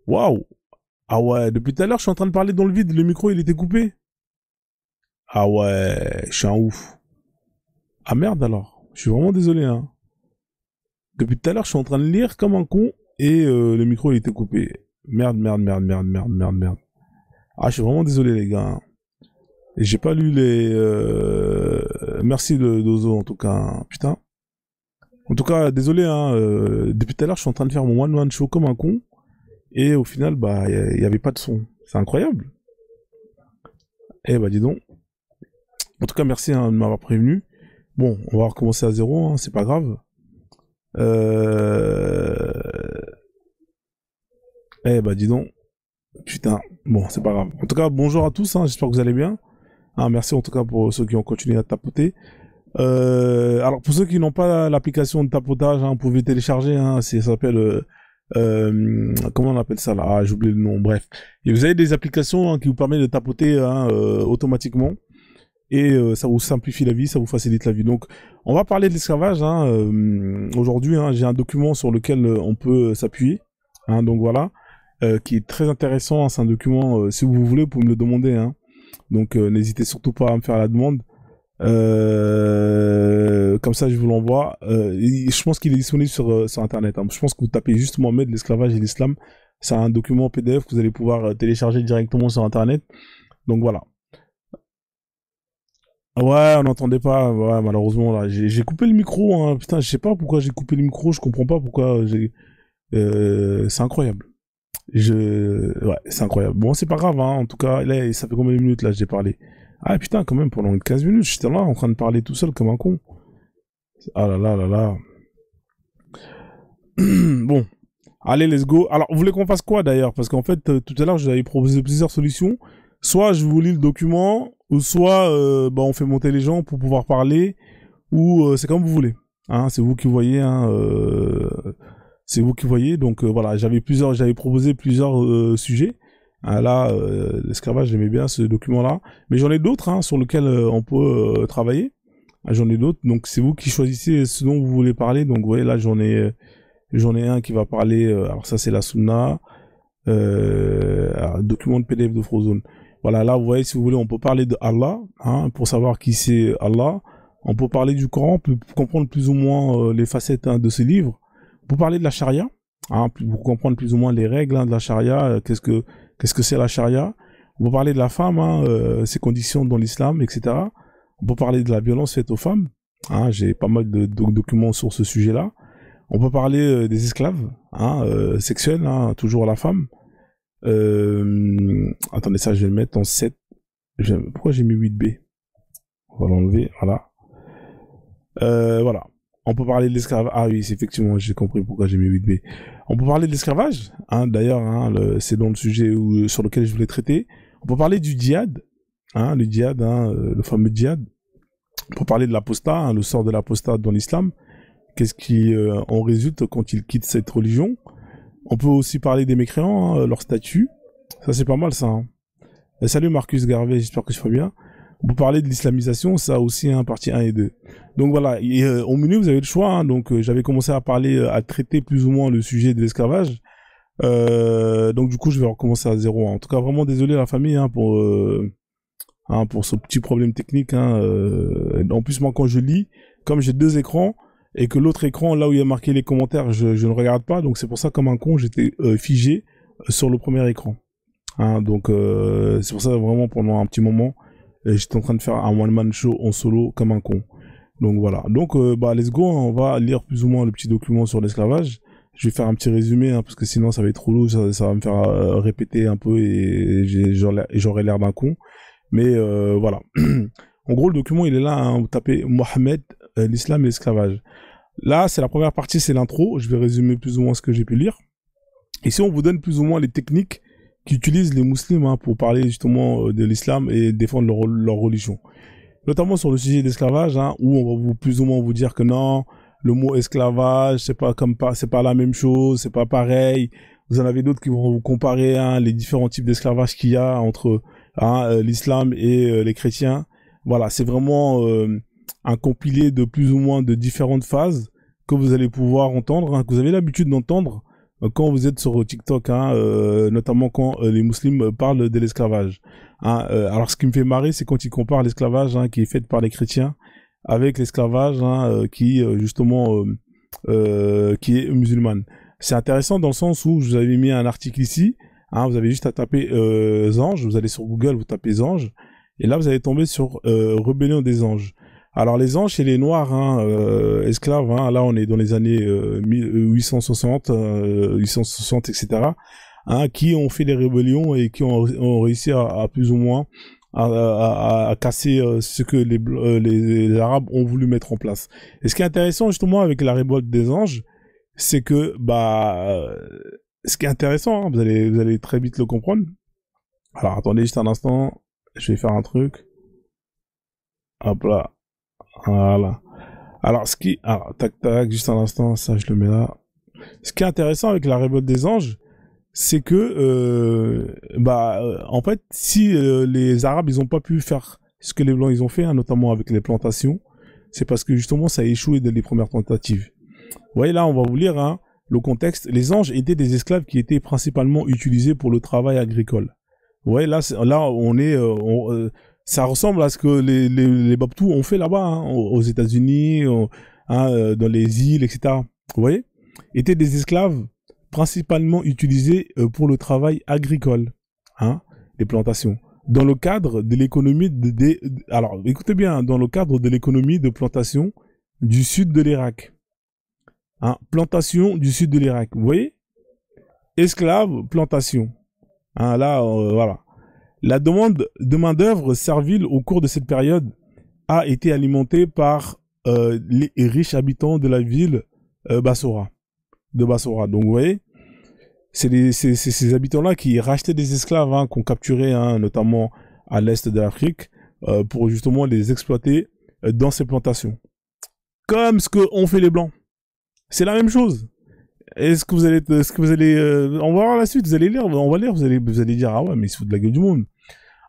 Waouh. Ah ouais, depuis tout à l'heure, je suis en train de parler dans le vide, le micro, il était coupé. Ah ouais, je suis un ouf. Ah merde alors, je suis vraiment désolé, hein. Depuis tout à l'heure, je suis en train de lire comme un con et le micro, il était coupé. Merde, merde, merde, merde, merde, merde, merde. Ah, je suis vraiment désolé, les gars, hein. Et j'ai pas lu les... Merci, le Dozo, en tout cas, hein. Putain. En tout cas, désolé, hein. Depuis tout à l'heure, je suis en train de faire mon one-man show comme un con. Et au final, bah, y avait pas de son. C'est incroyable. Eh bah, dis donc. En tout cas, merci, hein, de m'avoir prévenu. Bon, on va recommencer à zéro, hein, c'est pas grave. Euh... Eh bah dis donc, putain, bon, c'est pas grave. En tout cas, bonjour à tous, hein, j'espère que vous allez bien. Ah, merci en tout cas pour ceux qui ont continué à tapoter. Alors pour ceux qui n'ont pas l'application de tapotage, hein, vous pouvez télécharger, hein, ça s'appelle... comment on appelle ça là? Ah, j'ai oublié le nom, bref. Et vous avez des applications, hein, qui vous permettent de tapoter, hein, automatiquement. Et ça vous simplifie la vie, ça vous facilite la vie. Donc, on va parler de l'esclavage, hein. Aujourd'hui, hein, j'ai un document sur lequel on peut s'appuyer, hein, donc voilà, qui est très intéressant, hein. C'est un document, si vous voulez, vous pouvez me le demander, hein. Donc, n'hésitez surtout pas à me faire la demande. Comme ça, je vous l'envoie. Je pense qu'il est disponible sur Internet, hein. Je pense que vous tapez juste Mohamed, l'esclavage et l'islam. C'est un document PDF que vous allez pouvoir télécharger directement sur Internet. Donc voilà. Ouais, on n'entendait pas. Ouais, malheureusement là, j'ai coupé le micro, hein. Putain, je sais pas pourquoi j'ai coupé le micro. Je comprends pas pourquoi j'ai. C'est incroyable. Ouais, c'est incroyable. Bon, c'est pas grave, hein. En tout cas, là, ça fait combien de minutes là j'ai parlé? Ah putain, quand même pendant 15 minutes, j'étais là en train de parler tout seul comme un con. Ah là là là là. Bon, allez, let's go. Alors, vous voulez qu'on fasse quoi d'ailleurs? Parce qu'en fait, tout à l'heure, je vous avais proposé plusieurs solutions. Soit je vous lis le document, ou soit bah, on fait monter les gens pour pouvoir parler, ou c'est comme vous voulez. Hein, c'est vous qui voyez. Hein, c'est vous qui voyez. Donc voilà, j'avais proposé plusieurs sujets. Ah, là, l'esclavage, j'aimais bien ce document-là. Mais j'en ai d'autres, hein, sur lesquels on peut travailler. Ah, j'en ai d'autres. Donc c'est vous qui choisissez ce dont vous voulez parler. Donc vous voyez là, j'en ai un qui va parler. Alors ça, c'est la Sunna. Un document de PDF de Frozone. Voilà, là, vous voyez, si vous voulez, on peut parler de Allah, hein, pour savoir qui c'est Allah. On peut parler du Coran, pour comprendre plus ou moins les facettes, hein, de ce livre. On peut parler de la charia, hein, pour comprendre plus ou moins les règles, hein, de la charia. Qu'est-ce que c'est la charia? On peut parler de la femme, hein, ses conditions dans l'islam, etc. On peut parler de la violence faite aux femmes. Hein, j'ai pas mal de documents sur ce sujet-là. On peut parler des esclaves, hein, sexuels, hein, toujours à la femme. Attendez, ça, je vais le mettre en 7. Pourquoi j'ai mis 8B? On va l'enlever, voilà. Voilà. On peut parler de l'esclavage. Ah oui, c'est effectivement, j'ai compris pourquoi j'ai mis 8B. On peut parler de l'esclavage, hein, d'ailleurs, hein, c'est dans le sujet sur lequel je voulais traiter. On peut parler du djihad, hein, le djihad, hein, le fameux djihad. On peut parler de l'apostat, hein, le sort de l'apostat dans l'islam. Qu'est-ce qui en résulte quand il quitte cette religion? On peut aussi parler des mécréants, hein, leur statut. Ça, c'est pas mal, ça, hein. Salut Marcus Garvey, j'espère que tu vas bien. On peut parler de l'islamisation, ça aussi, hein, partie 1 et 2. Donc voilà, et, au milieu, vous avez le choix, hein. Donc j'avais commencé à parler, à traiter plus ou moins le sujet de l'esclavage. Donc du coup, je vais recommencer à zéro, hein. En tout cas, vraiment désolé la famille, hein, pour ce petit problème technique, hein. En plus, moi, quand je lis, comme j'ai deux écrans, et que l'autre écran, là où il y a marqué les commentaires, je ne regarde pas. Donc c'est pour ça, comme un con, j'étais figé sur le premier écran. Hein, donc c'est pour ça, vraiment, pendant un petit moment, j'étais en train de faire un one-man show en solo comme un con. Donc voilà. Donc bah let's go, hein, on va lire plus ou moins le petit document sur l'esclavage. Je vais faire un petit résumé, hein, parce que sinon ça va être trop lourd, ça va me faire répéter un peu et j'aurai l'air d'un con. Mais voilà. En gros, le document, il est là, hein, vous tapez Mohamed, l'islam et l'esclavage. Là, c'est la première partie, c'est l'intro. Je vais résumer plus ou moins ce que j'ai pu lire. Ici, on vous donne plus ou moins les techniques qu'utilisent les musulmans, hein, pour parler justement de l'islam et défendre leur religion. Notamment sur le sujet d'esclavage, hein, où on va plus ou moins vous dire que non, le mot esclavage, c'est pas la même chose, c'est pas pareil. Vous en avez d'autres qui vont vous comparer, hein, les différents types d'esclavage qu'il y a entre, hein, l'islam et les chrétiens. Voilà, c'est vraiment un compilé de plus ou moins de différentes phases que vous allez pouvoir entendre, hein, que vous avez l'habitude d'entendre quand vous êtes sur TikTok, hein, notamment quand les musulmans parlent de l'esclavage. Hein, alors ce qui me fait marrer, c'est quand ils comparent l'esclavage, hein, qui est fait par les chrétiens avec l'esclavage, hein, qui justement qui est musulmane. C'est intéressant dans le sens où je vous avais mis un article ici. Hein, vous avez juste à taper anges. Vous allez sur Google, vous tapez anges, et là vous allez tomber sur rébellion des anges. Alors les anges, c'est les noirs, hein, esclaves. Hein, là on est dans les années 1860, 860, etc. Hein, qui ont fait des rébellions et qui ont réussi à plus ou moins à casser ce que les Arabes ont voulu mettre en place. Et ce qui est intéressant justement avec la révolte des anges, c'est que ce qui est intéressant, hein, vous allez très vite le comprendre. Alors attendez juste un instant, je vais faire un truc. Hop là, voilà. Alors tac tac, juste un instant, ça je le mets là. Ce qui est intéressant avec la révolte des anges, c'est que en fait si les Arabes ils ont pas pu faire ce que les Blancs ils ont fait, hein, notamment avec les plantations, c'est parce que justement ça a échoué dès les premières tentatives. Vous voyez là, on va vous lire hein, le contexte. Les anges étaient des esclaves qui étaient principalement utilisés pour le travail agricole. Vous voyez là on est ça ressemble à ce que les Baptous ont fait là-bas hein, aux États-Unis, dans les îles, etc. Vous voyez, étaient des esclaves principalement utilisés pour le travail agricole, hein, les plantations. Dans le cadre de l'économie alors écoutez bien, dans le cadre de l'économie de plantation du sud de l'Irak. Hein, plantation du sud de l'Irak. Vous voyez, esclaves, plantation. Hein, là, voilà. La demande de main d'œuvre servile au cours de cette période a été alimentée par les riches habitants de la ville Bassora. Donc vous voyez, c'est ces habitants-là qui rachetaient des esclaves hein, qu'on capturait hein, notamment à l'est de l'Afrique pour justement les exploiter dans ces plantations. Comme ce qu'ont fait les Blancs. C'est la même chose. Est-ce que vous allez, on va voir la suite, vous allez lire, on va lire, vous allez dire, ah ouais, mais il se fout de la gueule du monde.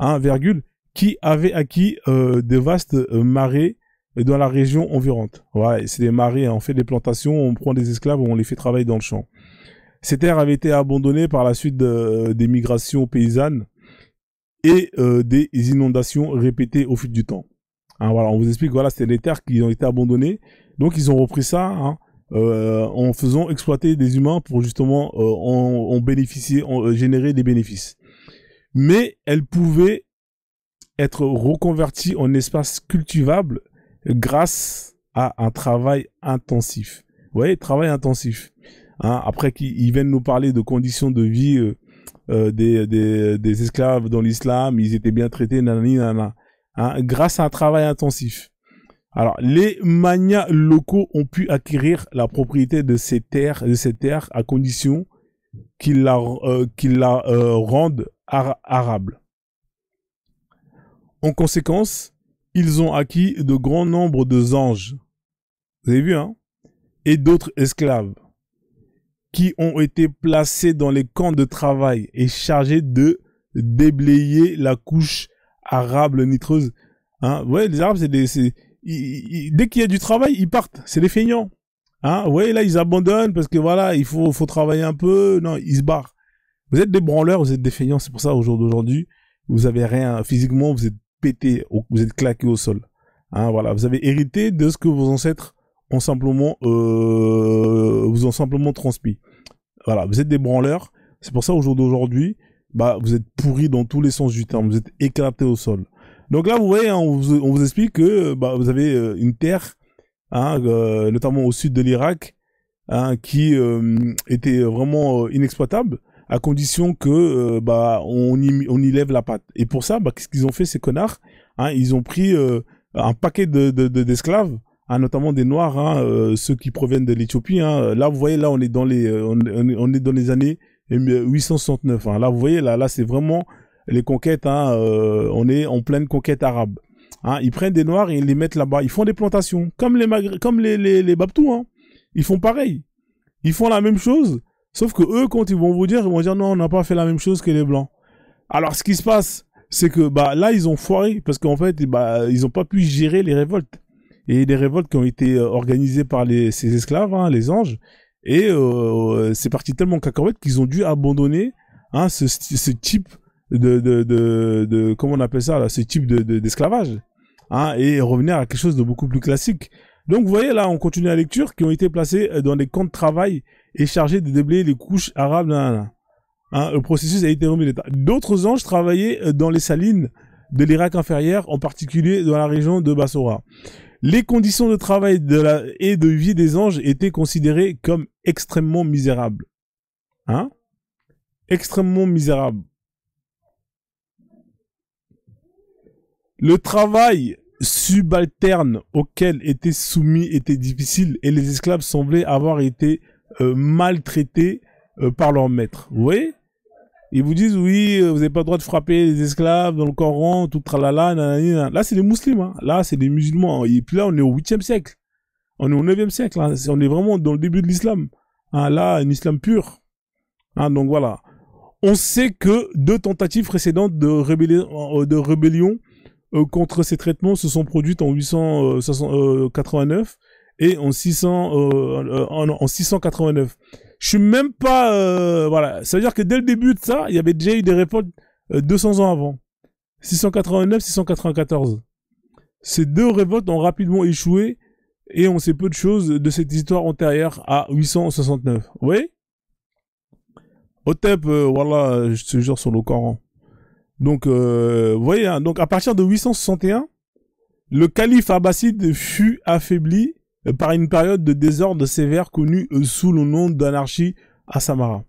Hein, virgule, qui avait acquis de vastes marais dans la région environnante. Ouais, c'est des marais, hein, on fait des plantations, on prend des esclaves, on les fait travailler dans le champ. Ces terres avaient été abandonnées par la suite des migrations paysannes et des inondations répétées au fil du temps. Hein, voilà, on vous explique, voilà, c'était des terres qui ont été abandonnées, donc ils ont repris ça, hein, en faisant exploiter des humains pour justement en bénéficier, générer des bénéfices. Mais elles pouvaient être reconverties en espaces cultivables grâce à un travail intensif. Vous voyez, travail intensif. Hein, après qu'ils viennent nous parler de conditions de vie des esclaves dans l'islam, ils étaient bien traités, nanani, nanana. Hein, grâce à un travail intensif. Alors, les magnats locaux ont pu acquérir la propriété de ces terres à condition qu'ils la rendent arable. En conséquence, ils ont acquis de grands nombres de anges. Vous avez vu, hein? Et d'autres esclaves qui ont été placés dans les camps de travail et chargés de déblayer la couche arable nitreuse. Hein? Vous voyez, les Arabes, dès qu'il y a du travail, ils partent. C'est des feignants. Hein? Vous voyez, là, ils abandonnent parce que voilà, il faut travailler un peu. Non, ils se barrent. Vous êtes des branleurs, vous êtes des feignants. C'est pour ça, au jour d'aujourd'hui, vous avez rien. Physiquement, vous êtes pété, vous êtes claqué au sol. Hein? Voilà, vous avez hérité de ce que vos ancêtres ont simplement, vous ont simplement transmis. Voilà, vous êtes des branleurs. C'est pour ça, au jour d'aujourd'hui, vous êtes pourris dans tous les sens du terme. Vous êtes éclatés au sol. Donc là, vous voyez, hein, on vous explique que vous avez une terre, hein, notamment au sud de l'Irak, hein, qui était vraiment inexploitable, à condition que on y lève la patte. Et pour ça, qu'est-ce qu'ils ont fait ces connards, hein, ils ont pris un paquet d'esclaves, hein, notamment des Noirs, hein, ceux qui proviennent de l'Éthiopie. Hein. Là, vous voyez, là, on est dans les années 869. Hein. Là, vous voyez, là, c'est vraiment les conquêtes. Hein, on est en pleine conquête arabe. Hein. Ils prennent des Noirs et ils les mettent là-bas. Ils font des plantations, comme les Baptous. Hein. Ils font pareil. Ils font la même chose, sauf que eux, quand ils vont dire non, on n'a pas fait la même chose que les Blancs. Alors, ce qui se passe, c'est que là, ils ont foiré parce qu'en fait, ils n'ont pas pu gérer les révoltes. Et des révoltes qui ont été organisées par ces esclaves, hein, les anges. Et c'est parti tellement cacahuète qu'ils ont dû abandonner hein, ce type de comment on appelle ça là, ce type d'esclavage hein, et revenir à quelque chose de beaucoup plus classique. Donc vous voyez là, on continue la lecture, qui ont été placés dans des camps de travail et chargés de déblayer les couches arabes. Hein, le processus a été remis d'état. D'autres anges travaillaient dans les salines de l'Irak inférieur, en particulier dans la région de Bassora. Les conditions de travail et de vie des anges étaient considérées comme extrêmement misérables. Hein? Extrêmement misérables. Le travail subalterne auquel étaient soumis était difficile et les esclaves semblaient avoir été maltraités par leur maître. Vous voyez? Ils vous disent, oui, vous n'avez pas le droit de frapper les esclaves dans le Coran, tout tralala, nanana. Là, c'est les musulmans. Hein. Là, c'est des musulmans. Et puis là, on est au 8e siècle. On est au 9e siècle. Hein. On est vraiment dans le début de l'islam. Hein, là, un islam pur. Hein, donc voilà. On sait que 2 tentatives précédentes de rébellion contre ces traitements se sont produites en 889 et en 689. Je suis même pas... voilà. Ça veut dire que dès le début de ça, il y avait déjà eu des révoltes 200 ans avant. 689, 694. Ces 2 révoltes ont rapidement échoué et on sait peu de choses de cette histoire antérieure à 869. Vous voyez? Hotep, voilà, je te jure sur le Coran. Donc, vous voyez, hein, donc à partir de 861, le calife abbasside fut affaibli par une période de désordre sévère connue sous le nom d'anarchie à Samara,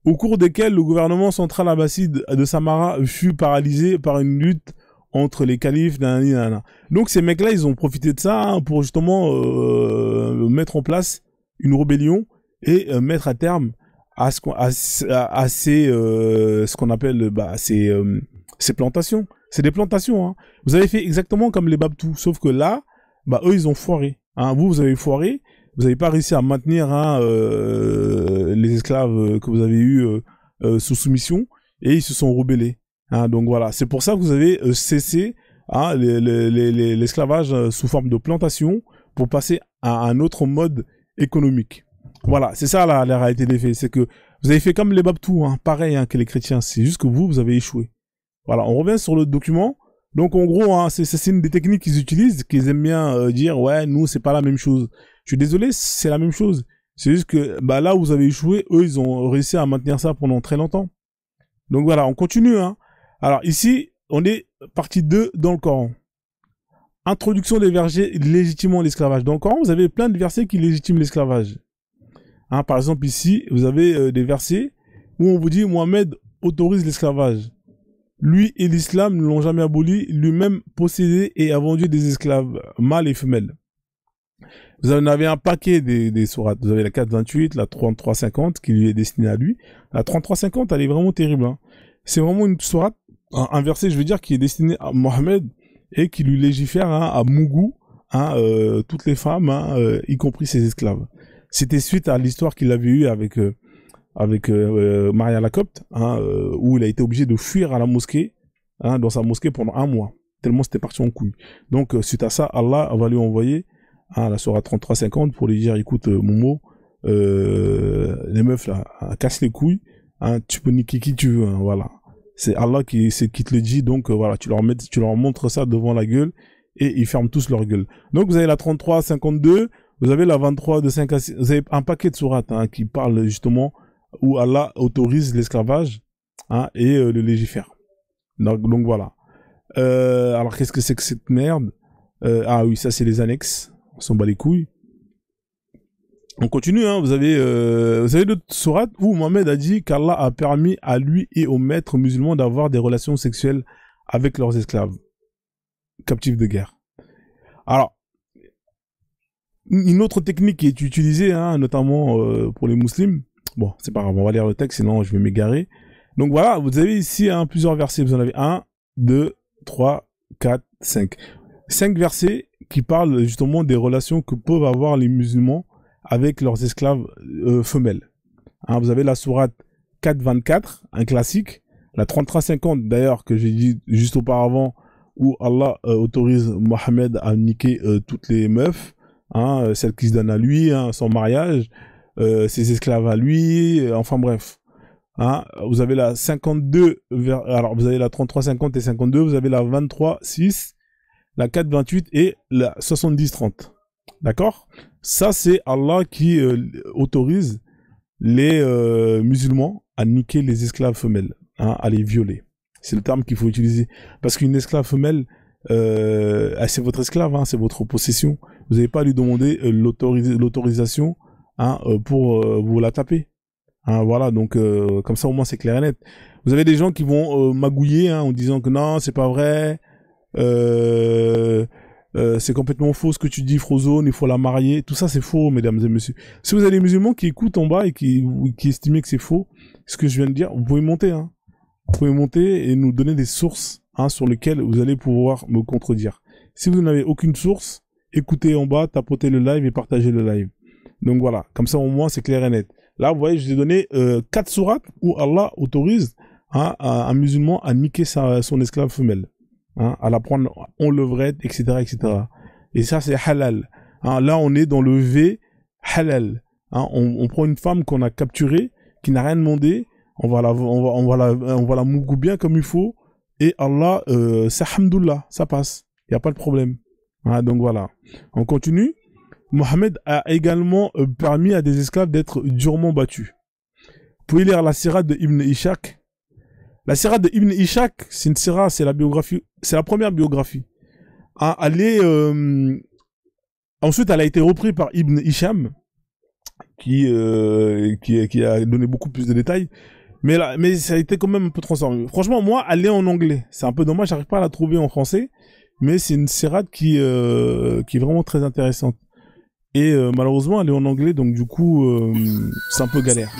au cours desquels le gouvernement central abbasside de Samara fut paralysé par une lutte entre les califes. Donc ces mecs-là, ils ont profité de ça hein, pour justement mettre en place une rébellion et mettre à terme à ce qu'on appelle ces plantations. C'est des plantations. Hein. Vous avez fait exactement comme les Babtous, sauf que là, eux, ils ont foiré. Hein, vous avez foiré, vous n'avez pas réussi à maintenir hein, les esclaves que vous avez eus sous soumission, et ils se sont rebellés. Hein, donc voilà, c'est pour ça que vous avez cessé hein, l'esclavage sous forme de plantation pour passer à un autre mode économique. Voilà, c'est ça la réalité des faits, c'est que vous avez fait comme les Babtous, hein, pareil hein, que les chrétiens, c'est juste que vous avez échoué. Voilà, on revient sur le document. Donc en gros, hein, c'est une des techniques qu'ils utilisent, qu'ils aiment bien dire, ouais, nous c'est pas la même chose. Je suis désolé, c'est la même chose. C'est juste que là où vous avez échoué, eux ils ont réussi à maintenir ça pendant très longtemps. Donc voilà, on continue. Hein. Alors ici, on est partie 2 dans le Coran. Introduction des versets légitimant l'esclavage. Dans le Coran, vous avez plein de versets qui légitiment l'esclavage. Hein, par exemple ici, vous avez des versets où on vous dit Mohammed autorise l'esclavage. Lui et l'islam ne l'ont jamais aboli, lui-même possédé et a vendu des esclaves, mâles et femelles. Vous en avez un paquet des sourates. Vous avez la 428, la 3350 qui lui est destinée à lui. La 3350, elle est vraiment terrible. Hein. C'est vraiment une sourate, un verset, je veux dire, qui est destiné à Mohammed et qui lui légifère hein, à Mougou, hein, toutes les femmes, hein, y compris ses esclaves. C'était suite à l'histoire qu'il avait eue avec Maria la Copte, hein, où il a été obligé de fuir à la mosquée, hein, dans sa mosquée pendant 1 mois, tellement c'était parti en couille. Donc suite à ça, Allah va lui envoyer hein, la sourate 3350 pour lui dire, écoute Momo, les meufs là, casse les couilles, hein, tu peux niquer qui tu veux, hein, voilà. C'est Allah qui te le dit, donc voilà, tu leur montres ça devant la gueule et ils ferment tous leur gueule. Donc vous avez la 3352, vous avez la 23 de 5 à 6, vous avez un paquet de sourates hein, qui parlent justement où Allah autorise l'esclavage hein, et le légifère. Donc voilà. Alors qu'est-ce que c'est que cette merde ah oui, ça c'est les annexes. On s'en bat les couilles. On continue, hein. Vous avez d'autres sourates où Mohammed a dit qu'Allah a permis à lui et aux maîtres musulmans d'avoir des relations sexuelles avec leurs esclaves, captifs de guerre. Alors, une autre technique qui est utilisée, hein, notamment pour les musulmans, bon, c'est pas grave, on va lire le texte, sinon je vais m'égarer. Donc voilà, vous avez ici hein, plusieurs versets. Vous en avez 1, 2, 3, 4, 5. 5 versets qui parlent justement des relations que peuvent avoir les musulmans avec leurs esclaves femelles. Hein, vous avez la sourate 424, un classique. La 3350 d'ailleurs, que j'ai dit juste auparavant, où Allah autorise Mohammed à niquer toutes les meufs, hein, celles qui se donnent à lui, hein, sans mariage. ses esclaves à lui, enfin bref. Hein, vous avez la 52, alors vous avez la 33, 50 et 52, vous avez la 23, 6, la 4, 28 et la 70, 30. D'accord? Ça, c'est Allah qui autorise les musulmans à niquer les esclaves femelles, hein, à les violer. C'est le terme qu'il faut utiliser. Parce qu'une esclave femelle, c'est votre esclave, hein, c'est votre possession. Vous n'avez pas à lui demander l'autorisation, hein, pour vous la taper. Hein, voilà, donc comme ça au moins c'est clair et net. Vous avez des gens qui vont magouiller, hein, en disant que non, c'est pas vrai, c'est complètement faux ce que tu dis, Frozone, il faut la marier. Tout ça c'est faux, mesdames et messieurs. Si vous avez des musulmans qui écoutent en bas et qui estiment que c'est faux, ce que je viens de dire, vous pouvez monter, hein. Vous pouvez monter et nous donner des sources, hein, sur lesquelles vous allez pouvoir me contredire. Si vous n'avez aucune source, écoutez en bas, tapotez le live et partagez le live. Donc voilà, comme ça au moins c'est clair et net. Là, vous voyez, je vous ai donné 4 sourates où Allah autorise, hein, un musulman à niquer son esclave femelle, hein, à la prendre en levrette, etc., etc. Et ça, c'est halal. Hein, là, on est dans le V halal. Hein, on prend une femme qu'on a capturée, qui n'a rien demandé, on va la mougou bien comme il faut, et Allah, c'est hamdoullah, ça passe. Il n'y a pas de problème. Hein, donc voilà. On continue. Mohammed a également permis à des esclaves d'être durement battus. Vous pouvez lire la sira de Ibn Ishaq. La sira de Ibn Ishaq, c'est une sira, c'est la biographie, c'est la première biographie. Hein, ensuite, elle a été reprise par Ibn Hisham, qui a donné beaucoup plus de détails. Mais ça a été quand même un peu transformé. Franchement, moi, elle est en anglais. C'est un peu dommage, j'arrive pas à la trouver en français. Mais c'est une sira qui est vraiment très intéressante. Et malheureusement, elle est en anglais, donc du coup, c'est un peu galère.